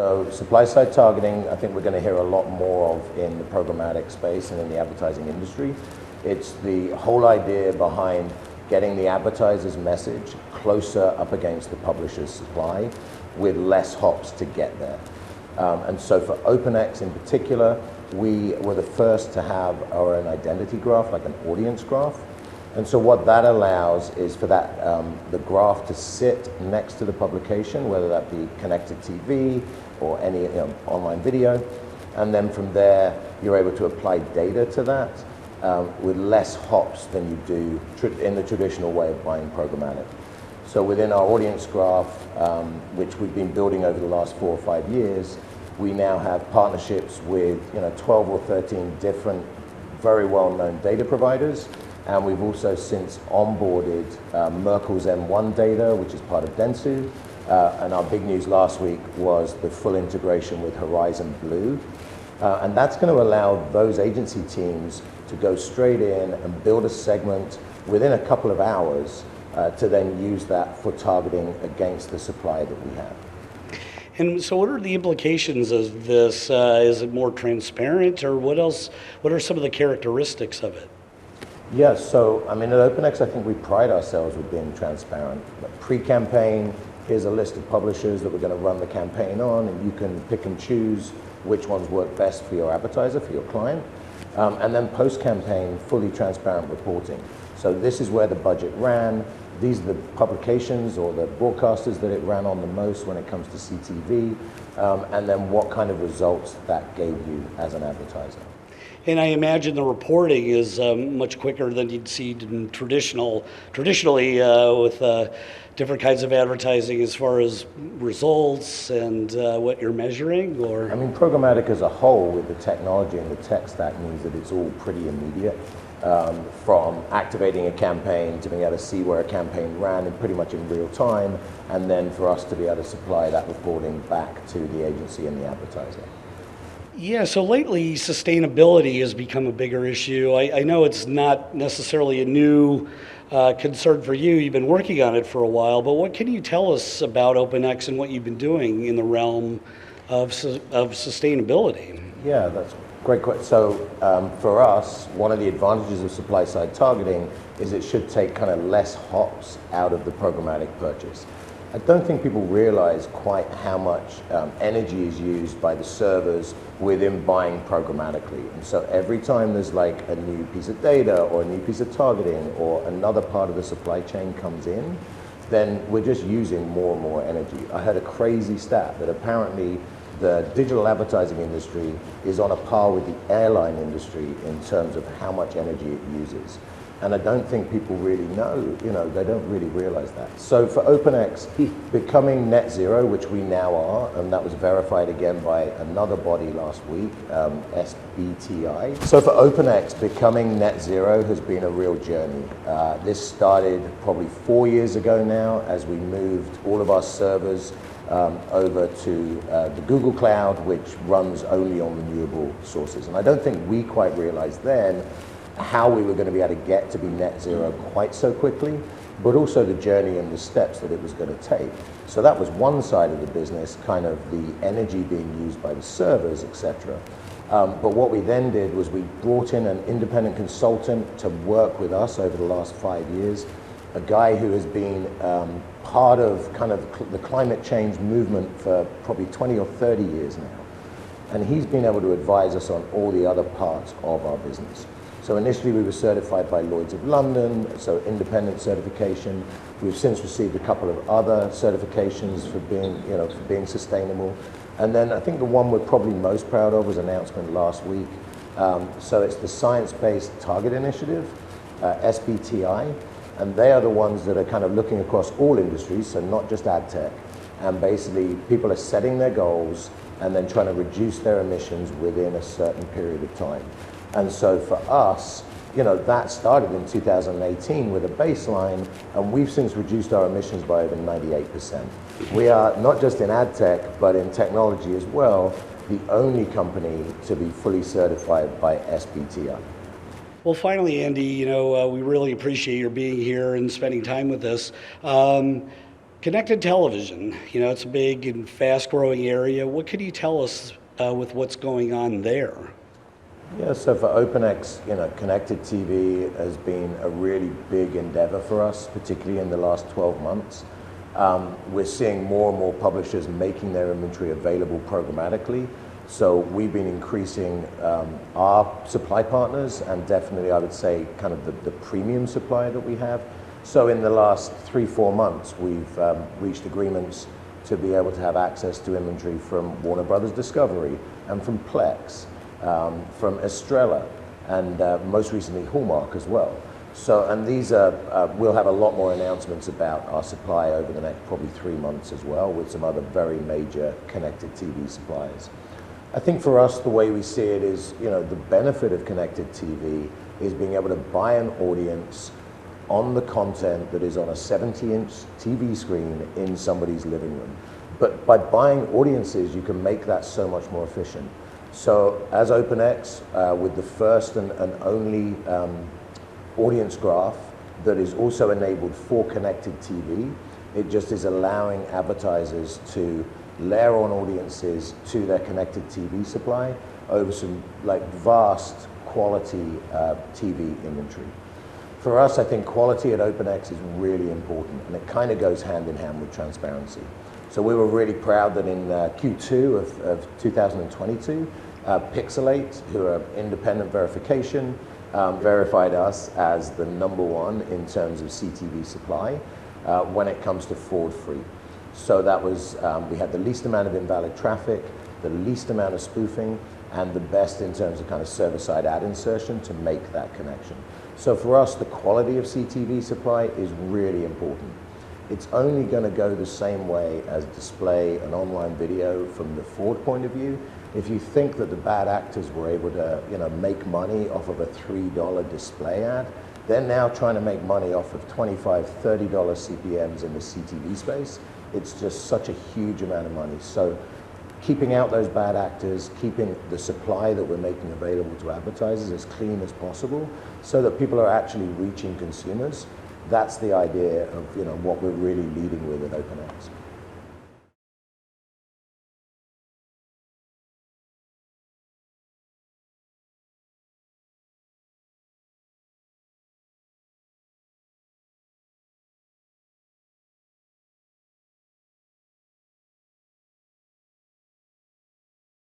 So supply-side targeting, I think we're going to hear a lot more of in the programmatic space and in the advertising industry. It's the whole idea behind getting the advertiser's message closer up against the publisher's supply with less hops to get there. And so for OpenX in particular, we were the first to have our own identity graph, like an audience graph. And so what that allows is for that the graph to sit next to the publication, whether that be connected TV or any online video. And then from there, you're able to apply data to that with less hops than you do in the traditional way of buying programmatic. So within our audience graph, which we've been building over the last 4 or 5 years, we now have partnerships with 12 or 13 different very well-known data providers. And we've also since onboarded Merkel's M1 data, which is part of Dentsu. And our big news last week was the full integration with Horizon Blue. And that's going to allow those agency teams to go straight in and build a segment within a couple of hours to then use that for targeting against the supply that we have. And so what are the implications of this? Is it more transparent, or what else? What are some of the characteristics of it? Yes, so I mean at OpenX I think we pride ourselves with being transparent. Pre-campaign, here's a list of publishers that we're going to run the campaign on, and you can pick and choose which ones work best for your advertiser, for your client. And then post-campaign, fully transparent reporting. So this is where the budget ran. These are the publications or the broadcasters that it ran on the most when it comes to CTV, and then what kind of results that gave you as an advertiser. And I imagine the reporting is much quicker than you'd see in traditionally with different kinds of advertising as far as results and what you're measuring, or? I mean, programmatic as a whole with the technology and the tech stack means that it's all pretty immediate. From activating a campaign to being able to see where a campaign ran in pretty much in real time, and then for us to be able to supply that reporting back to the agency and the advertiser. Yeah, so lately sustainability has become a bigger issue. I know it's not necessarily a new concern for you. You've been working on it for a while, but what can you tell us about OpenX and what you've been doing in the realm of sustainability? Yeah, that's a great question. So for us, one of the advantages of supply-side targeting is it should take kind of less hops out of the programmatic purchase. I don't think people realize quite how much energy is used by the servers within buying programmatically. And so every time there's like a new piece of data or a new piece of targeting or another part of the supply chain comes in, then we're just using more and more energy. I heard a crazy stat that apparently the digital advertising industry is on a par with the airline industry in terms of how much energy it uses. And I don't think people really know, they don't really realize that. So for OpenX, becoming net zero, which we now are, and that was verified again by another body last week, SBTI. So for OpenX, becoming net zero has been a real journey. This started probably 4 years ago now as we moved all of our servers over to the Google Cloud, which runs only on renewable sources. And I don't think we quite realized then how we were going to be able to get to be net zero quite so quickly, but also the journey and the steps that it was going to take. So that was one side of the business, kind of the energy being used by the servers, etc. But what we then did was we brought in an independent consultant to work with us over the last 5 years, a guy who has been part of kind of the climate change movement for probably 20 or 30 years now. And he's been able to advise us on all the other parts of our business. So initially we were certified by Lloyd's of London, so independent certification. We've since received a couple of other certifications for being sustainable. And then I think the one we're probably most proud of was an announcement last week. So it's the Science-Based Target Initiative, SBTI, and they are the ones that are kind of looking across all industries, so not just ad tech. And basically people are setting their goals and then trying to reduce their emissions within a certain period of time. And so for us, that started in 2018 with a baseline, and we've since reduced our emissions by over 98%. We are, not just in ad tech, but in technology as well, the only company to be fully certified by SBTI. Well, finally, Andy, we really appreciate your being here and spending time with us. Connected television, it's a big and fast-growing area. What can you tell us with what's going on there? Yeah, so for OpenX, connected TV has been a really big endeavor for us, particularly in the last 12 months. We're seeing more and more publishers making their inventory available programmatically. So we've been increasing our supply partners, and definitely I would say kind of the premium supply that we have. So in the last 3-4 months, we've reached agreements to be able to have access to inventory from Warner Brothers Discovery and from Plex, from Estrella, and most recently Hallmark as well. So, and these are, we'll have a lot more announcements about our supply over the next probably 3 months as well, with some other very major connected TV suppliers. I think for us, the way we see it is, the benefit of connected TV is being able to buy an audience on the content that is on a 70-inch TV screen in somebody's living room. But by buying audiences, you can make that so much more efficient. So as OpenX, with the first and only audience graph that is also enabled for connected TV, it just is allowing advertisers to layer on audiences to their connected TV supply over some vast quality TV inventory. For us, I think quality at OpenX is really important, and it kind of goes hand in hand with transparency. So we were really proud that in Q2 of 2022, Pixelate, who are independent verification, verified us as the #1 in terms of CTV supply when it comes to fraud-free. So that was, we had the least amount of invalid traffic, the least amount of spoofing, and the best in terms of kind of server-side ad insertion to make that connection. So for us, the quality of CTV supply is really important. It's only going to go the same way as display and online video from the fraud point of view. If you think that the bad actors were able to, make money off of a $3 display ad, they're now trying to make money off of $25, $30 CPMs in the CTV space. It's just such a huge amount of money. So keeping out those bad actors, keeping the supply that we're making available to advertisers as clean as possible so that people are actually reaching consumers. That's the idea of what we're really leading with at OpenX.